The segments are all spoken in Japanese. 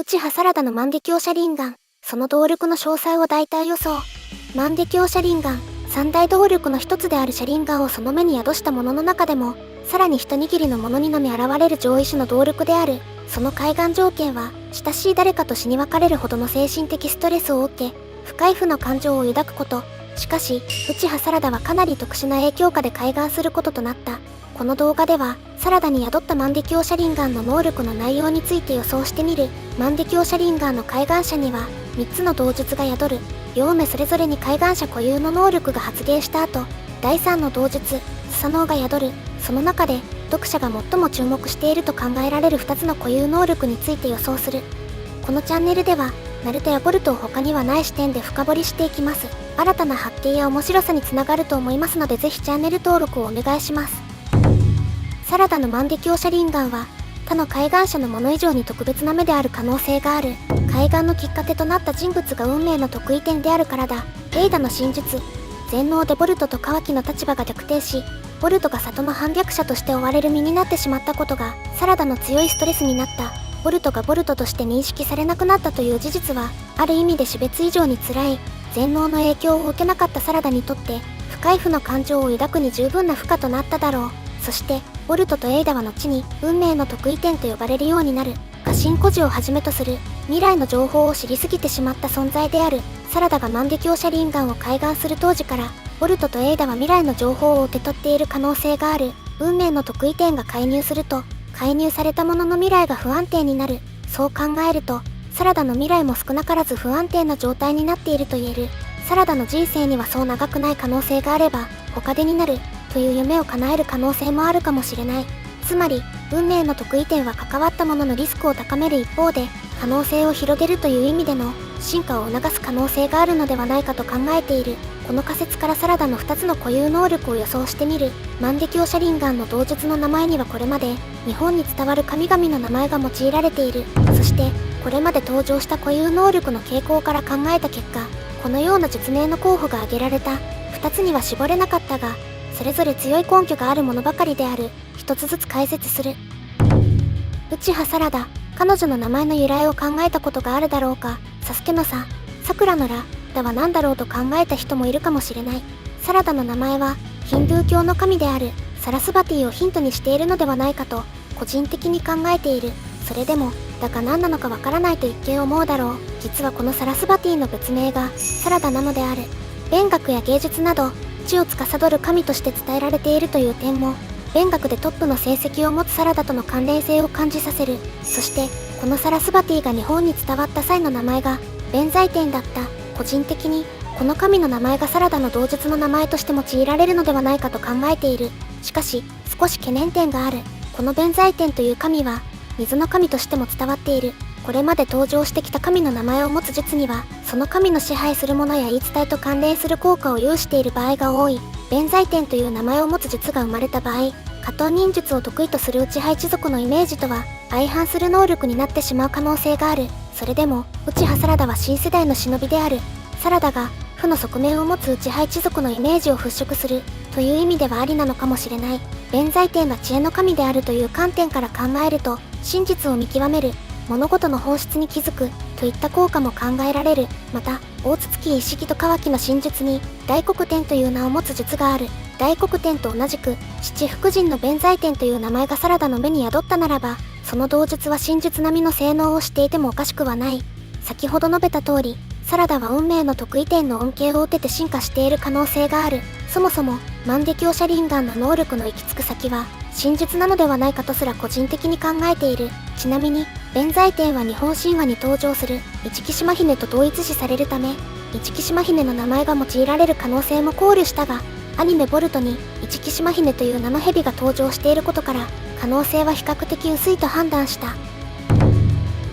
内葉サラダの万華鏡車輪眼、その動力の詳細を大体予想。万華鏡車輪眼、三大動力の一つである車輪眼をその目に宿したものの中でも、さらに一握りのものにのみ現れる上位種の動力である。その開眼条件は、親しい誰かと死に別れるほどの精神的ストレスを受け、深い負の感情を抱くこと。しかし、内葉サラダはかなり特殊な影響下で開眼することとなった。この動画では、サラダに宿った万華鏡車輪眼の能力の内容について予想してみる。万華鏡車輪眼の開眼者には、3つの動術が宿る。両目それぞれに開眼者固有の能力が発現した後、第3の動術、スサノオが宿る。その中で、読者が最も注目していると考えられる2つの固有能力について予想する。このチャンネルでは、ナルトやボルトを他にはない視点で深掘りしていきます。新たな発見や面白さにつながると思いますので、ぜひチャンネル登録をお願いします。サラダの万華鏡車輪眼は、他の開眼者のもの以上に特別な目である可能性がある。開眼のきっかけとなった人物が運命の得意点であるからだ。エイダの真術。全能でボルトとカワキの立場が逆転し、ボルトが里の反逆者として追われる身になってしまったことが、サラダの強いストレスになった。ボルトがボルトとして認識されなくなったという事実は、ある意味で死別以上に辛い。全能の影響を受けなかったサラダにとって、深い負の感情を抱くに十分な負荷となっただろう。そして、ボルトとエイダは後に、運命の得意点と呼ばれるようになる。過信孤児をはじめとする、未来の情報を知りすぎてしまった存在である。サラダが万華鏡車輪眼を開眼する当時から、ボルトとエイダは未来の情報を受け取っている可能性がある。運命の得意点が介入すると、介入されたものの未来が不安定になる。そう考えると、サラダの未来も少なからず不安定な状態になっていると言える。サラダの人生にはそう長くない可能性があれば、他でになる、という夢を叶える可能性もあるかもしれない。つまり、運命の得意点は関わったもののリスクを高める一方で、可能性を広げるという意味での進化を促す可能性があるのではないかと考えている。この仮説からサラダの2つの固有能力を予想してみる。万華鏡車輪眼の動術の名前にはこれまで日本に伝わる神々の名前が用いられている。そしてこれまで登場した固有能力の傾向から考えた結果、このような実名の候補が挙げられた。2つには絞れなかったが、それぞれ強い根拠があるものばかりである。一つずつ解説する。内葉サラダ、彼女の名前の由来を考えたことがあるだろうか。サスケのさ、さくらのら、だは何だろうと考えた人もいるかもしれない。サラダの名前はヒンドゥー教の神であるサラスバティをヒントにしているのではないかと個人的に考えている。それでもだが何なのかわからないと一見思うだろう。実はこのサラスバティの別名がサラダなのである。勉学や芸術など知を司る神として伝えられているという点も、勉学でトップの成績を持つサラダとの関連性を感じさせる。そしてこのサラスバティが日本に伝わった際の名前が弁財天だった。個人的にこの神の名前がサラダの動術の名前として用いられるのではないかと考えている。しかし少し懸念点がある。この弁財天という神は水の神としても伝わっている。これまで登場してきた神の名前を持つ術には、その神の支配するものや言い伝えと関連する効果を有している場合が多い。弁財天という名前を持つ術が生まれた場合、下等忍術を得意とする内葉一族のイメージとは相反する能力になってしまう可能性がある。それでも内葉サラダは新世代の忍びである。サラダが負の側面を持つ内葉一族のイメージを払拭するという意味ではありなのかもしれない。弁財天が知恵の神であるという観点から考えると、真実を見極める、物事の本質に気づくといった効果も考えられる。また大筒木一式とカワキの真術に大黒天という名を持つ術がある。大黒天と同じく七福神の弁財天という名前がサラダの目に宿ったならば、その動術は真術並みの性能をしていてもおかしくはない。先ほど述べた通り、サラダは運命の得意点の恩恵を受けて進化している可能性がある。そもそも万華鏡車輪眼の能力の行き着く先は真術なのではないかとすら個人的に考えている。ちなみに弁財天は日本神話に登場する一木島姫と同一視されるため、一木島姫の名前が用いられる可能性も考慮したが、アニメボルトに一木島姫という名の蛇が登場していることから、可能性は比較的薄いと判断した。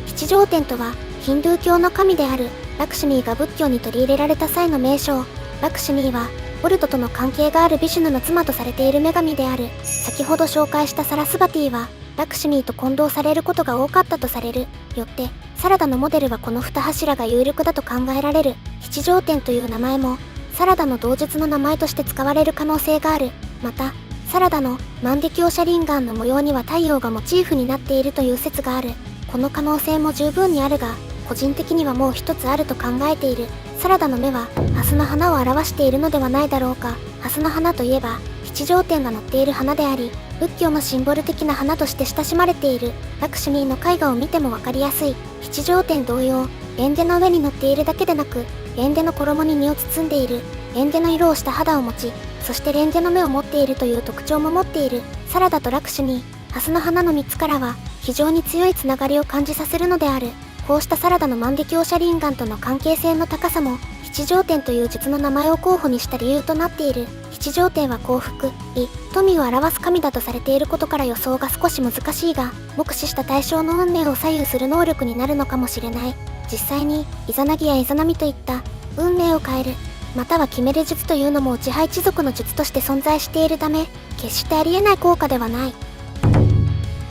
吉祥天とはヒンドゥー教の神であるラクシュミーが仏教に取り入れられた際の名称。ラクシュミーはボルトとの関係があるビシュヌの妻とされている女神である。先ほど紹介したサラスバティはラクシュミーと混同されることが多かったとされる。よってサラダのモデルはこの2柱が有力だと考えられる。吉祥天という名前もサラダの動術の名前として使われる可能性がある。またサラダの万華鏡車輪眼の模様には太陽がモチーフになっているという説がある。この可能性も十分にあるが、個人的にはもう一つあると考えている。サラダの芽はハスの花を表しているのではないだろうか。ハスの花といえば七条天が載っている花であり、仏教のシンボル的な花として親しまれている。ラクシュミーの絵画を見てもわかりやすい。七条天同様、エンデの上に乗っているだけでなく、エンデの衣に身を包んでいる。エンデの色をした肌を持ち、そしてレンゲの目を持っているという特徴も持っている。サラダとラクシュミー、ハスの花の3つからは非常に強いつながりを感じさせるのである。こうしたサラダの万華鏡車輪眼との関係性の高さも、七条天という術の名前を候補にした理由となっている。七条天は幸福、富を表す神だとされていることから予想が少し難しいが、目視した対象の運命を左右する能力になるのかもしれない。実際に、イザナギやイザナミといった運命を変える、または決める術というのも内派一族の術として存在しているため、決してありえない効果ではない。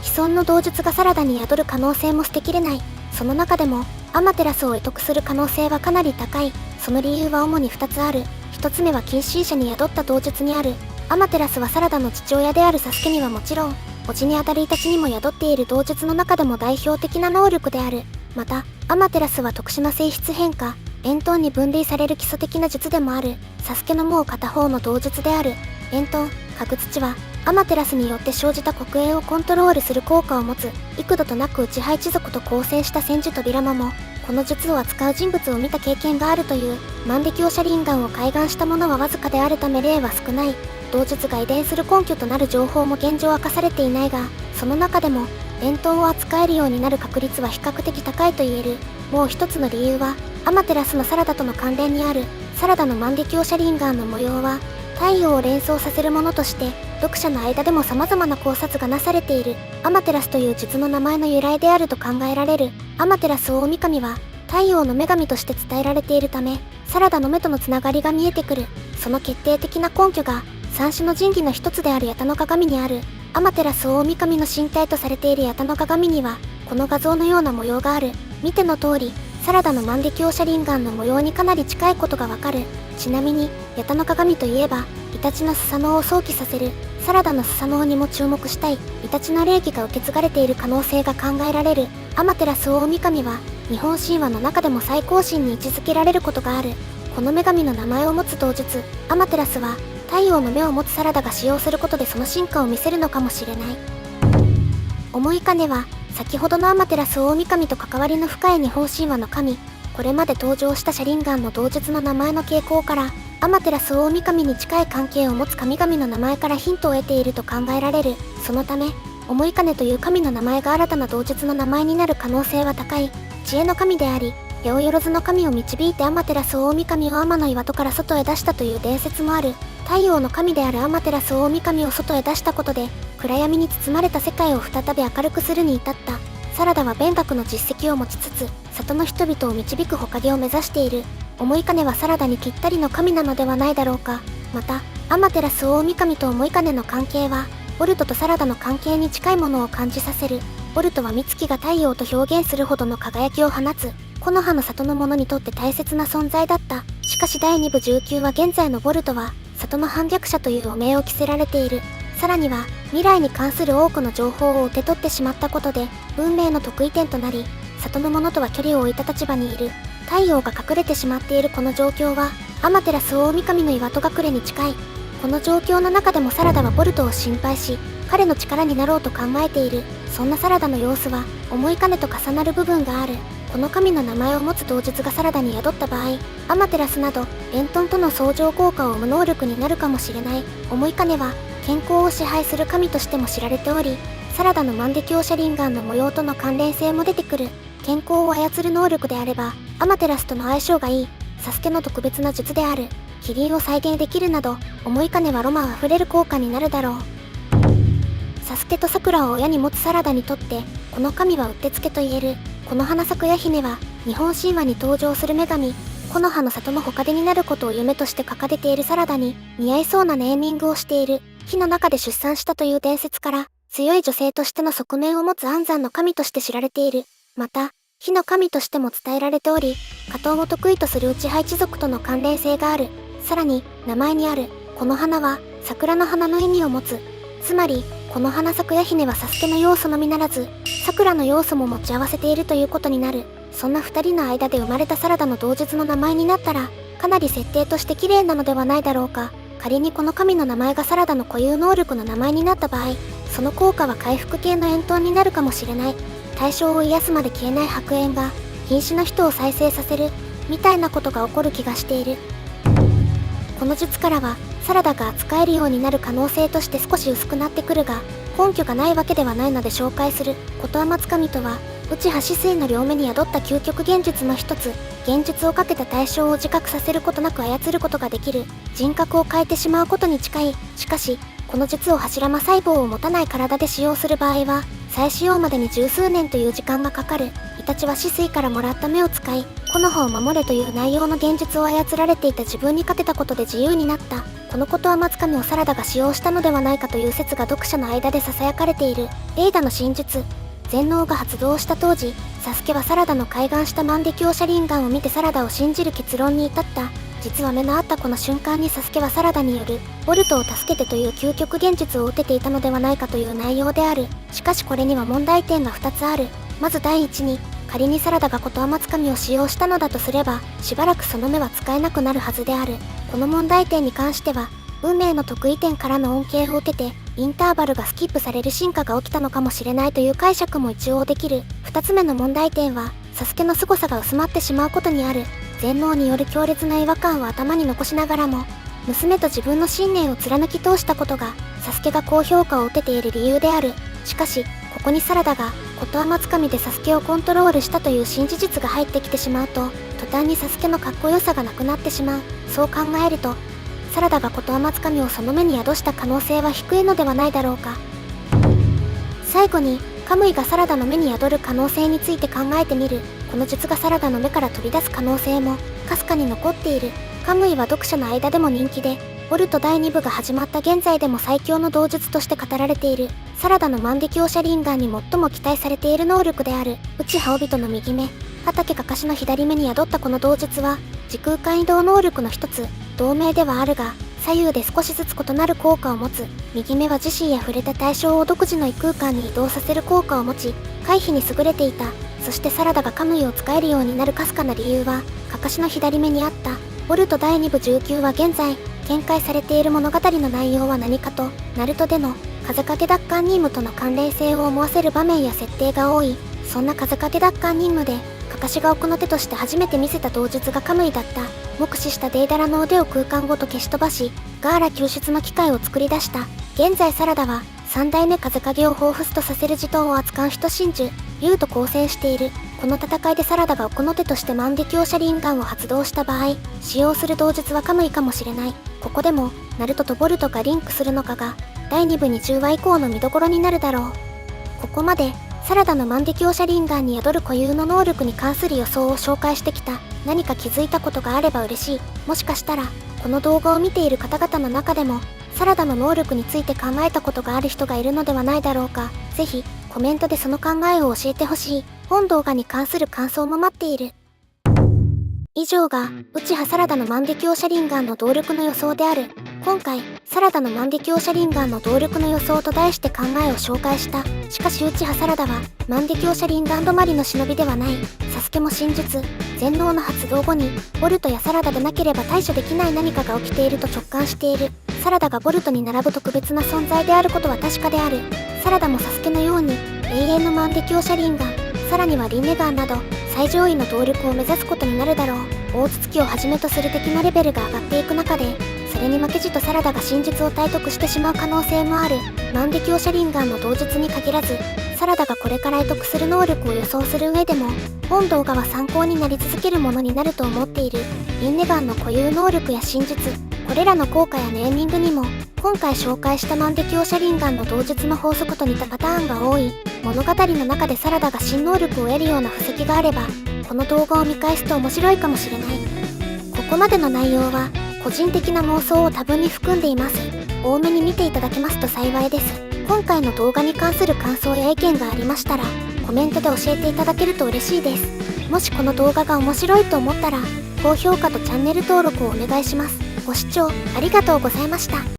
既存の道術がサラダに宿る可能性も捨てきれない。その中でもアマテラスを会得する可能性はかなり高い。その理由は主に2つある。1つ目は近親者に宿った道術にある。アマテラスはサラダの父親であるサスケにはもちろん、叔父にあたるイタチにも宿っている道術の中でも代表的な能力である。またアマテラスは特殊な性質変化、円遁に分類される基礎的な術でもある。サスケのもう片方の道術である円遁、角土はアマテラスによって生じた黒影をコントロールする効果を持つ。幾度となく内派一族と交戦した千手扉間もこの術を扱う人物を見た経験があるという。万華鏡車輪眼を開眼した者はわずかであるため例は少ない。道術が遺伝する根拠となる情報も現状明かされていないが、その中でも円遁を扱えるようになる確率は比較的高いと言える。もう一つの理由はアマテラスのサラダとの関連にある。サラダの万華鏡車輪眼の模様は太陽を連想させるものとして読者の間でも様々な考察がなされている。アマテラスという術の名前の由来であると考えられる。アマテラス大神は太陽の女神として伝えられているため、サラダの目とのつながりが見えてくる。その決定的な根拠が三種の神器の一つである八田の鏡にある。アマテラス大神の身体とされている八田の鏡にはこの画像のような模様がある。見ての通りサラダの万華鏡車輪眼の模様にかなり近いことがわかる。ちなみに八田の鏡といえばイタチのスサノオを想起させる。サラダのスサノオにも注目したい。イタチの霊気が受け継がれている可能性が考えられる。アマテラス大神は日本神話の中でも最高神に位置づけられることがある。この女神の名前を持つ道術アマテラスは太陽の目を持つサラダが使用することでその進化を見せるのかもしれない。思い金は先ほどのアマテラス大神と関わりの深い日本神話の神。これまで登場した車輪眼の道術の名前の傾向からアマテラス大神に近い関係を持つ神々の名前からヒントを得ていると考えられる。そのため思い金という神の名前が新たな道術の名前になる可能性は高い。知恵の神であり八百万の神を導いてアマテラス大神を天の岩戸から外へ出したという伝説もある。太陽の神であるアマテラス大神を外へ出したことで暗闇に包まれた世界を再び明るくするに至った。サラダは弁学の実績を持ちつつ里の人々を導く火影を目指している。思い金はサラダにぴったりの神なのではないだろうか。またアマテラス大神と思い金の関係はボルトとサラダの関係に近いものを感じさせる。ボルトは美月が太陽と表現するほどの輝きを放つ木の葉の里の者にとって大切な存在だった。しかし第2部19は現在のボルトは里の反逆者という汚名を着せられている。さらには未来に関する多くの情報を受け取ってしまったことで運命の得意点となり里の者とは距離を置いた立場にいる。太陽が隠れてしまっているこの状況はアマテラス大神の岩戸隠れに近い。この状況の中でもサラダはボルトを心配し彼の力になろうと考えている。そんなサラダの様子は思い金と重なる部分がある。この神の名前を持つ道術がサラダに宿った場合アマテラスなど円遁との相乗効果を生む能力になるかもしれない。思い金は健康を支配する神としても知られておりサラダの万華鏡車輪眼の模様との関連性も出てくる。健康を操る能力であればアマテラスとの相性がいい。サスケの特別な術であるキリンを再現できるなど思い金はロマンあふれる効果になるだろう。サスケとサクラを親に持つサラダにとってこの神はうってつけと言える。この花咲く矢姫は日本神話に登場する女神木の葉の里の穂陰になることを夢として掲げているサラダに似合いそうなネーミングをしている。火の中で出産したという伝説から強い女性としての側面を持つ安産の神として知られている。また火の神としても伝えられており火闘を得意とする内派一族との関連性がある。さらに名前にあるこの花は桜の花の意味を持つ。つまりこの花咲くやひねはサスケの要素のみならず、桜の要素も持ち合わせているということになる。そんな2人の間で生まれたサラダの同日の名前になったら、かなり設定として綺麗なのではないだろうか。仮にこの神の名前がサラダの固有能力の名前になった場合、その効果は回復系の炎闘になるかもしれない。対象を癒すまで消えない白煙が、瀕死の人を再生させる、みたいなことが起こる気がしている。この術からは、サラダが扱えるようになる可能性として少し薄くなってくるが、根拠がないわけではないので紹介する。ことは松神とは、内葉止水の両目に宿った究極幻術の一つ。幻術をかけた対象を自覚させることなく操ることができる。人格を変えてしまうことに近い。しかし、この術を柱間細胞を持たない体で使用する場合は、再使用までに十数年という時間がかかる。イタチは止水からもらった目を使い、木の葉を守れという内容の幻術を操られていた自分にかけたことで自由になった。このことは松神をサラダが使用したのではないかという説が読者の間で囁かれている。レイダの真術。全能が発動した当時、サスケはサラダの開眼した万華鏡車輪眼を見てサラダを信じる結論に至った。実は目の合ったこの瞬間にサスケはサラダによるボルトを助けてという究極幻術を受けていたのではないかという内容である。しかしこれには問題点が2つある。まず第一に、仮にサラダがこと天津神を使用したのだとすれば、しばらくその目は使えなくなるはずである。この問題点に関しては、運命の得意点からの恩恵を受けて、インターバルがスキップされる進化が起きたのかもしれないという解釈も一応できる。2つ目の問題点は、サスケの凄さが薄まってしまうことにある。全能による強烈な違和感を頭に残しながらも、娘と自分の信念を貫き通したことが、サスケが高評価を受けている理由である。しかし、ここにサラダが、こと天津神でサスケをコントロールしたという新事実が入ってきてしまうと、途端にサスケのかっこよさがなくなってしまう。そう考えると、サラダがこと天津神をその目に宿した可能性は低いのではないだろうか。最後に、カムイがサラダの目に宿る可能性について考えてみる。この術がサラダの目から飛び出す可能性も、かすかに残っている。カムイは読者の間でも人気で、ボルト第2部が始まった現在でも最強の同術として語られている。サラダの万華鏡車輪眼に最も期待されている能力である。内葉帯人の右目、畑かかしの左目に宿ったこの同術は、時空間移動能力の一つ。同名ではあるが、左右で少しずつ異なる効果を持つ。右目は自身や触れた対象を独自の異空間に移動させる効果を持ち、回避に優れていた。そしてサラダがカムイを使えるようになるかすかな理由は、かかしの左目にあった。ボルト第2部19は現在、展開されている物語の内容は何かと、ナルトでの風影奪還任務との関連性を思わせる場面や設定が多い。そんな風影奪還任務で、かかしが奥の手として初めて見せた同術がカムイだった。目視したデイダラの腕を空間ごと消し飛ばし、ガーラ救出の機械を作り出した。現在サラダは、三代目風影を彷彿とさせる自頭を扱う人真珠、竜と交戦している。この戦いでサラダが奥の手として万華鏡車輪眼を発動した場合、使用する同術はカムイかもしれない。ここでも、ナルトとボルトがリンクするのかが、第2部20話以降の見どころになるだろう。ここまで、サラダの万華鏡車輪眼に宿る固有の能力に関する予想を紹介してきた。何か気づいたことがあれば嬉しい。もしかしたら、この動画を見ている方々の中でも、サラダの能力について考えたことがある人がいるのではないだろうか。ぜひ、コメントでその考えを教えてほしい。本動画に関する感想も待っている。以上が、内葉サラダの万華鏡車輪眼の動力の予想である。今回、サラダの万華鏡車輪眼の動力の予想と題して考えを紹介した。しかし内葉サラダは、万華鏡車輪眼止まりの忍びではない。サスケも真術、全能の発動後に、ボルトやサラダでなければ対処できない何かが起きていると直感している。サラダがボルトに並ぶ特別な存在であることは確かである。サラダもサスケのように、永遠の万華鏡車輪眼、さらにはリンネガンなど、最上位の動力を目指すことになるだろう。大筒木をはじめとする敵のレベルが上がっていく中で、それに負けじとサラダが真術を体得してしまう可能性もある。万華鏡車輪眼の同術に限らず、サラダがこれから得する能力を予想する上でも、本動画は参考になり続けるものになると思っている。リンネガンの固有能力や真術、これらの効果やネーミングにも、今回紹介した万華鏡車輪眼の同術の法則と似たパターンが多い。物語の中でサラダが新能力を得るような布石があれば、この動画を見返すと面白いかもしれない。ここまでの内容は、個人的な妄想を多分に含んでいます。多めに見ていただけますと幸いです。今回の動画に関する感想や意見がありましたら、コメントで教えていただけると嬉しいです。もしこの動画が面白いと思ったら、高評価とチャンネル登録をお願いします。ご視聴ありがとうございました。